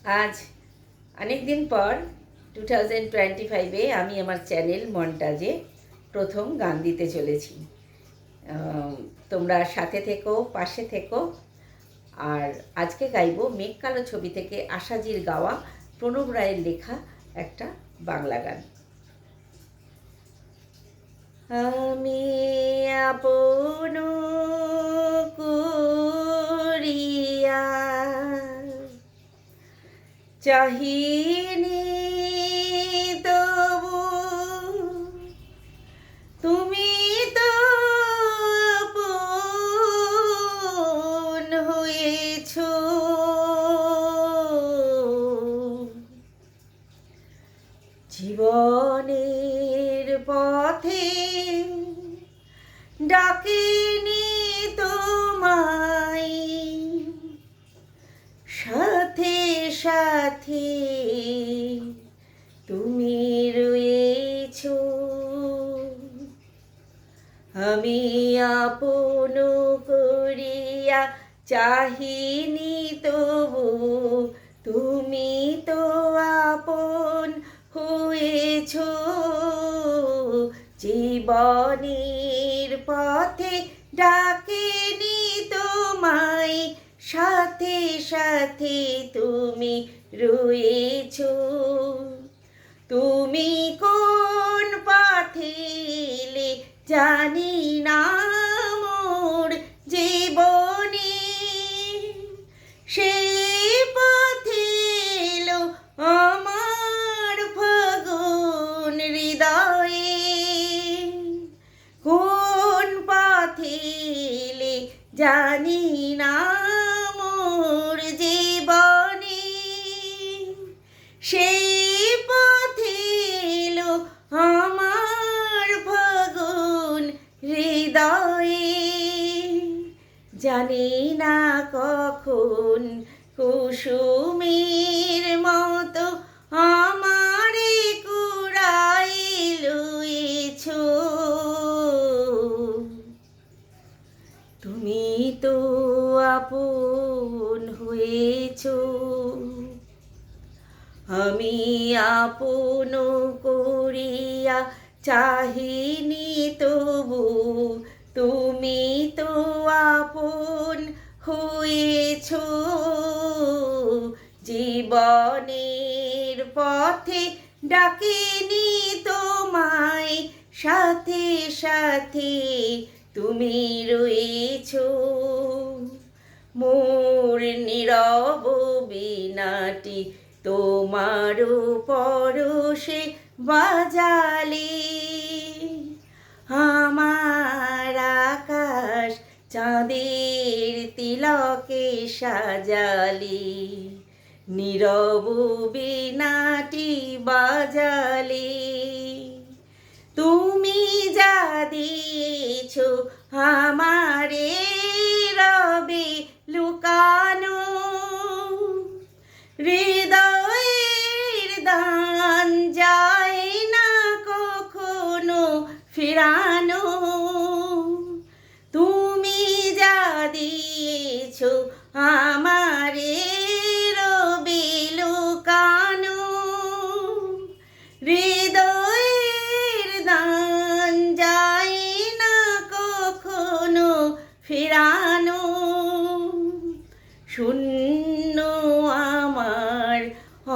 আজ অনেক দিন পর 2025-এ আমি আমার চ্যানেল মন্টাজে প্রথম গান দিতে চলেছি। তোমরা সাথে থেকো, পাশে থেকো। আর আজকে গাইব মেঘ কালো ছবি থেকে আশাজির গাওয়া, প্রণব রায়ের লেখা একটা বাংলা গান। আমি আপন করিয়া চাহিনি তবু তুমি তো আপন হয়েছ। জীবনের পথে ডাকিনি তোমায়, সাথে সাথে তুমি রয়েছ। আমি আপন করিয়া চাহিনি তবু তুমি তো আপন হয়েছ। জীবনের পথে ডাকেনি তোমায়, সাথে সাথে তুমি রয়েছ। তুমি কোন পথে এলে জানি না, মোর জীবনে সেই পথে এলো আমার ফাগুন হৃদয়ে। কোন পথে এলে জানি না, মোর জীবনে সেই পথে এলো আমার ফাগুন হৃদয়ে। জানি না কখন কুসুমের মতো আমারে কুড়াই লইছ। তুমি তো আপন হয়েছ। আমি আপন করিয়া চাহিনি তবু তুমি তো আপন হয়েছ। জীবনের পথে ডাকিনি তোমায়, সাথে সাথে তুমি রয়েছ। মোর নীরব বীণাটি তোমারও পরশে বাজালে, আমার আকাশ চাঁদের তিলকে সাজালে। নীরব বীণাটি বাজালে, তুমি যা দিয়েছ আমারে রবে লুকানো। হৃদয়ের দান যায় না কখনো ফিরানো। তুমি যা দিয়েছ আমারে রবে লুকানো। হৃদয়ের দান যায় না কখনো ফিরানো। শূন্য আমার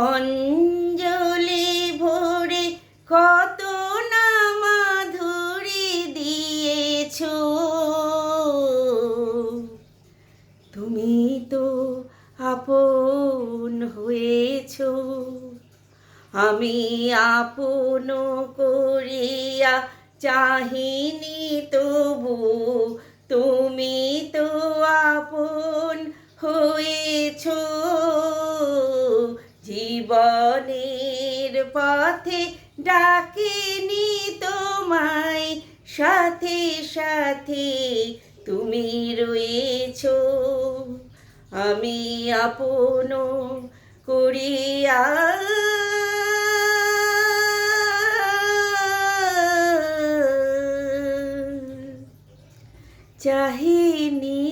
অঞ্জলি ভরে কত না মাধুরী দিয়েছ। তুমি তো আপন হয়েছ। আমি আপন করিয়া চাহিনি তবু তুমি তো আপন হয়েছ। জীবনের পথে ডাকিনি তোমায়, সাথে সাথে তুমি রয়েছ। আমি আপন করিয়া চাহিনি